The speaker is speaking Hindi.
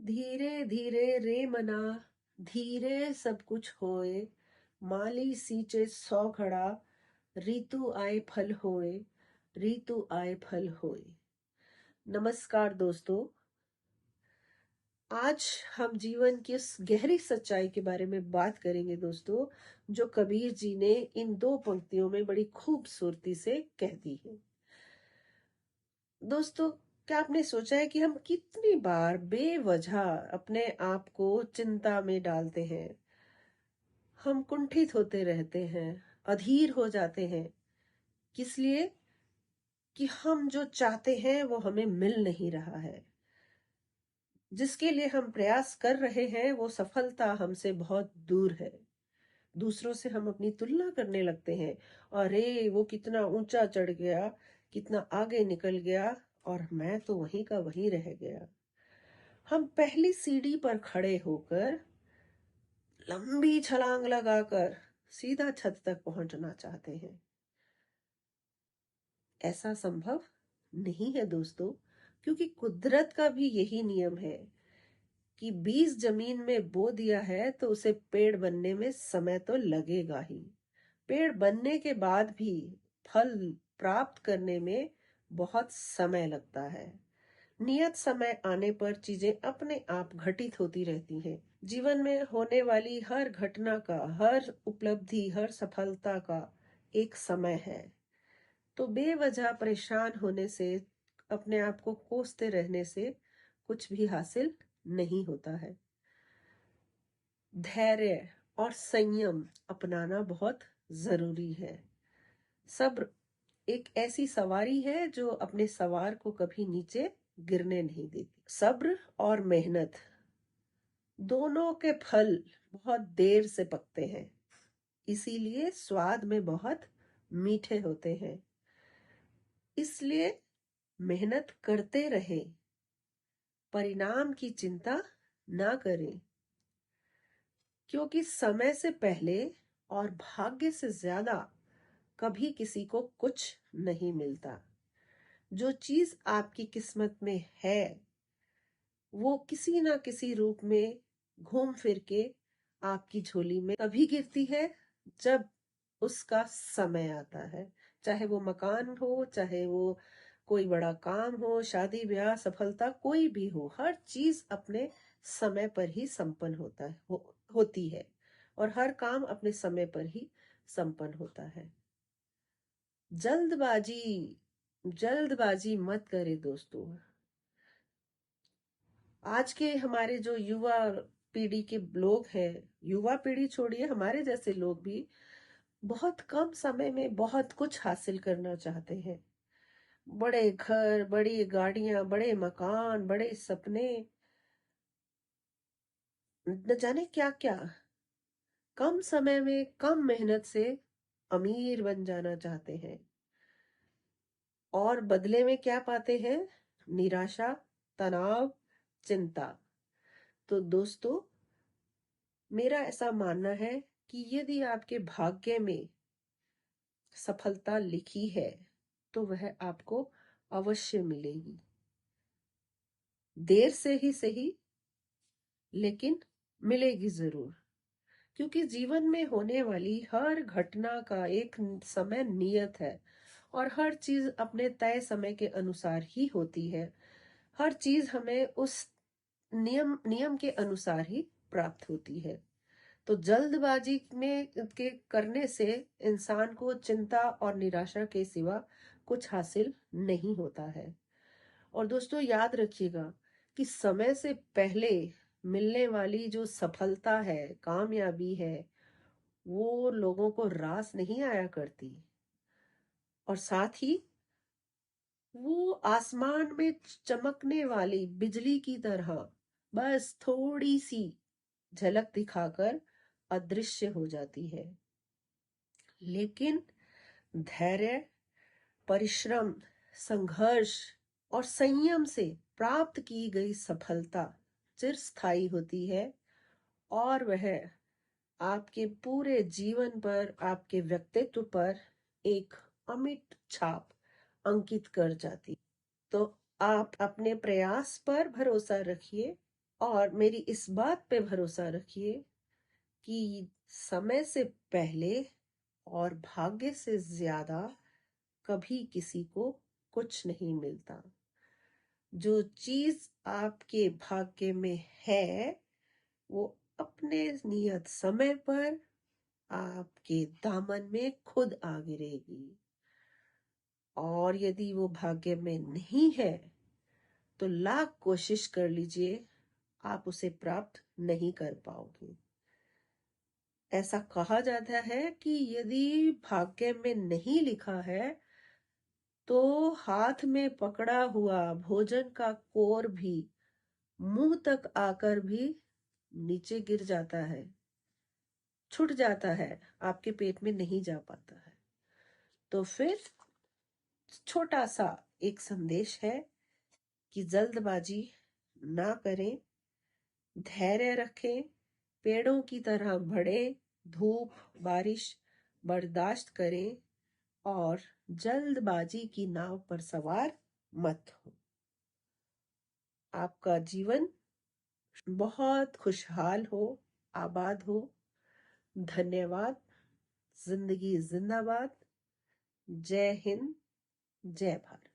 धीरे धीरे रे मना, धीरे सब कुछ होए। माली सींचे सौ घड़ा, ऋतु आए फल होए। ऋतु आए फल होए। नमस्कार दोस्तों, आज हम जीवन की उस गहरी सच्चाई के बारे में बात करेंगे दोस्तों, जो कबीर जी ने इन दो पंक्तियों में बड़ी खूबसूरती से कह दी है। दोस्तों, क्या आपने सोचा है कि हम कितनी बार बेवजह अपने आप को चिंता में डालते हैं। हम कुंठित होते रहते हैं, अधीर हो जाते हैं। किस लिए? कि हम जो चाहते हैं वो हमें मिल नहीं रहा है। जिसके लिए हम प्रयास कर रहे हैं वो सफलता हमसे बहुत दूर है। दूसरों से हम अपनी तुलना करने लगते हैं। अरे वो कितना ऊंचा चढ़ गया, कितना आगे निकल गया, और मैं तो वहीं का वहीं रह गया। हम पहली सीढ़ी पर खड़े होकर लंबी छलांग लगाकर सीधा छत तक पहुंचना चाहते हैं। ऐसा संभव नहीं है दोस्तों, क्योंकि कुदरत का भी यही नियम है कि बीज जमीन में बो दिया है तो उसे पेड़ बनने में समय तो लगेगा ही। पेड़ बनने के बाद भी फल प्राप्त करने में बहुत समय लगता है। नियत समय आने पर चीजें अपने आप घटित होती रहती हैं। जीवन में होने वाली हर घटना का, हर उपलब्धि, हर सफलता का एक समय है। तो बेवजह परेशान होने से, अपने आप को कोसते रहने से कुछ भी हासिल नहीं होता है। धैर्य और संयम अपनाना बहुत जरूरी है। सब्र एक ऐसी सवारी है जो अपने सवार को कभी नीचे गिरने नहीं देती। सब्र और मेहनत दोनों के फल बहुत देर से पकते हैं, इसीलिए स्वाद में बहुत मीठे होते हैं। इसलिए मेहनत करते रहें, परिणाम की चिंता ना करें, क्योंकि समय से पहले और भाग्य से ज्यादा कभी किसी को कुछ नहीं मिलता। जो चीज आपकी किस्मत में है वो किसी ना किसी रूप में घूम फिर के आपकी झोली में तभी गिरती है जब उसका समय आता है। चाहे वो मकान हो, चाहे वो कोई बड़ा काम हो, शादी ब्याह, सफलता कोई भी हो, हर चीज अपने समय पर ही संपन्न होती है, और हर काम अपने समय पर ही संपन्न होता है। जल्दबाजी जल्दबाजी मत करे दोस्तों। आज के हमारे जो युवा पीढ़ी के लोग हैं, युवा पीढ़ी छोड़िए, हमारे जैसे लोग भी बहुत कम समय में बहुत कुछ हासिल करना चाहते हैं। बड़े घर, बड़ी गाड़ियां, बड़े मकान, बड़े सपने, न जाने क्या क्या। कम समय में कम मेहनत से अमीर बन जाना चाहते हैं, और बदले में क्या पाते हैं? निराशा, तनाव, चिंता। तो दोस्तों, मेरा ऐसा मानना है कि यदि आपके भाग्य में सफलता लिखी है तो वह आपको अवश्य मिलेगी। देर से ही सही, लेकिन मिलेगी जरूर। क्योंकि जीवन में होने वाली हर घटना का एक समय नियत है, और हर चीज अपने तय समय के अनुसार ही होती है। हर चीज हमें उस नियम के अनुसार ही प्राप्त होती है। तो जल्दबाजी में के करने से इंसान को चिंता और निराशा के सिवा कुछ हासिल नहीं होता है। और दोस्तों, याद रखिएगा कि समय से पहले मिलने वाली जो सफलता है, कामयाबी है, वो लोगों को रास नहीं आया करती। और साथ ही वो आसमान में चमकने वाली बिजली की तरह बस थोड़ी सी झलक दिखाकर अदृश्य हो जाती है। लेकिन धैर्य, परिश्रम, संघर्ष और संयम से प्राप्त की गई सफलता चिरस्थायी होती है, और वह आपके पूरे जीवन पर, आपके व्यक्तित्व पर एक अमिट छाप अंकित कर जाती। तो आप अपने प्रयास पर भरोसा रखिए और मेरी इस बात पे भरोसा रखिए कि समय से पहले और भाग्य से ज्यादा कभी किसी को कुछ नहीं मिलता। जो चीज आपके भाग्य में है वो अपने नियत समय पर आपके दामन में खुद आ गिरेगी, और यदि वो भाग्य में नहीं है तो लाख कोशिश कर लीजिए, आप उसे प्राप्त नहीं कर पाओगे। ऐसा कहा जाता है कि यदि भाग्य में नहीं लिखा है तो हाथ में पकड़ा हुआ भोजन का कोर भी मुंह तक आकर भी नीचे गिर जाता है, छूट जाता है, आपके पेट में नहीं जा पाता है। तो फिर छोटा सा एक संदेश है कि जल्दबाजी ना करें, धैर्य रखें, पेड़ों की तरह बढ़े, धूप बारिश बर्दाश्त करें और जल्दबाजी की नाव पर सवार मत हो। आपका जीवन बहुत खुशहाल हो, आबाद हो। धन्यवाद। जिंदगी जिंदाबाद। जय हिंद, जय भारत।